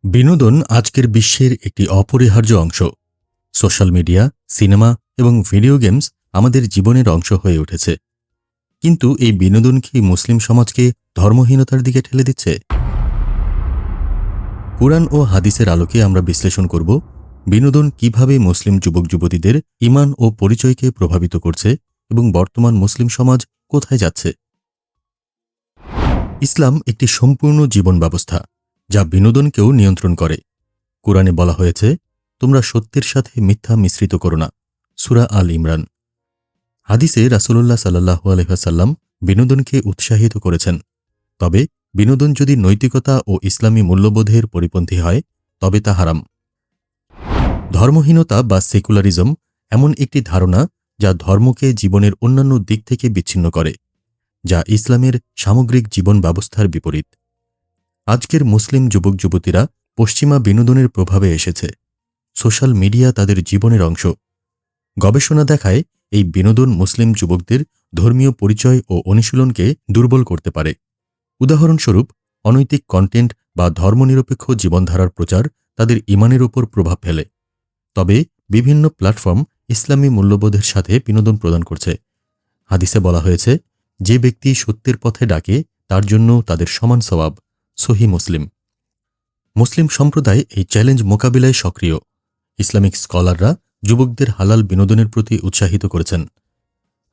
বিনোদন আজকের বিশ্বের একটি অপরিহার্য অংশ। সোশ্যাল মিডিয়া, সিনেমা এবং ভিডিও গেমস আমাদের জীবনের অংশ হয়ে উঠেছে। কিন্তু এই বিনোদন কি মুসলিম সমাজকে ধর্মহীনতার দিকে ঠেলে দিচ্ছে? কুরআন ও হাদিসের আলোকে আমরা বিশ্লেষণ করব বিনোদন কিভাবে মুসলিম যুবক যুবতীদের ঈমান ও পরিচয়কে প্রভাবিত করছে এবং বর্তমান মুসলিম সমাজ কোথায় যাচ্ছে। ইসলাম একটি সম্পূর্ণ জীবন ব্যবস্থা যা বিনোদনকেও নিয়ন্ত্রণ করে। কুরআনে বলা হয়েছে, তোমরা সত্যের সাথে মিথ্যা মিশ্রিত করো না। সূরা আল ইমরান। হাদিসে রাসূলুল্লাহ সাল্লাল্লাহু আলাইহি ওয়াসাল্লাম বিনোদনকে উৎসাহিত করেছেন। তবে বিনোদন যদি নৈতিকতা ও ইসলামী মূল্যবোধের পরিপন্থী হয় তবে তা হারাম। ধর্মহীনতা বা সেকুলারিজম এমন একটি ধারণা যা ধর্মকে জীবনের অন্যান্য দিক থেকে বিচ্ছিন্ন করে, যা ইসলামের সামগ্রিক জীবন ব্যবস্থার বিপরীত। আজকের মুসলিম যুবক যুবতীরা পশ্চিমা বিনোদনের প্রভাবে এসেছে। সোশ্যাল মিডিয়া তাদের জীবনের অংশ। গবেষণা দেখায় এই বিনোদন মুসলিম যুবকদের ধর্মীয় পরিচয় ও অনুশীলনকে দুর্বল করতে পারে। উদাহরণস্বরূপ, অনৈতিক কন্টেন্ট বা ধর্মনিরপেক্ষ জীবনধারার প্রচার তাদের ঈমানের উপর প্রভাব ফেলে। তবে বিভিন্ন প্ল্যাটফর্ম ইসলামী মূল্যবোধের সাথে বিনোদন প্রদান করছে। হাদিসে বলা হয়েছে, যে ব্যক্তি সত্যের পথে ডাকে তার জন্য তাদের সমান সওয়াব। সহিহ মুসলিম। মুসলিম সম্প্রদায় এই চ্যালেঞ্জ মোকাবিলায় সক্রিয়। ইসলামিক স্কলাররা যুবকদের হালাল বিনোদনের প্রতি উৎসাহিত করেছেন।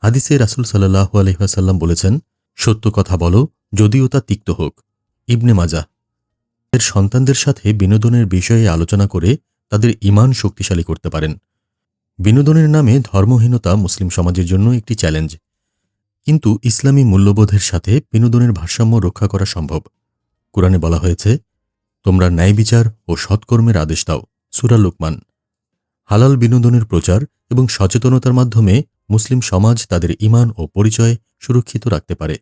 হাদিসে রাসূল সাল্লাল্লাহু আলাইহি ওয়াসাল্লাম বলেছেন, সত্য কথা বলো, যদিও তা তিক্ত হোক। ইবনে মাজাহ। এর সন্তানদের সাথে বিনোদনের বিষয়ে আলোচনা করে তাদের ঈমান শক্তিশালী করতে পারেন। বিনোদনের নামে ধর্মহীনতা মুসলিম সমাজের জন্য একটি চ্যালেঞ্জ। কিন্তু ইসলামী মূল্যবোধের সাথে বিনোদনের ভারসাম্য রক্ষা করা সম্ভব। কুরআনে বলা হয়েছে, তোমরা ন্যায়বিচার ও সৎকর্মের আদেশ দাও। সূরা লুকমান। হালাল বিনোদনের প্রচার এবং সচেতনতার মাধ্যমে মুসলিম সমাজ তাদের ঈমান ও পরিচয় সুরক্ষিত রাখতে পারে।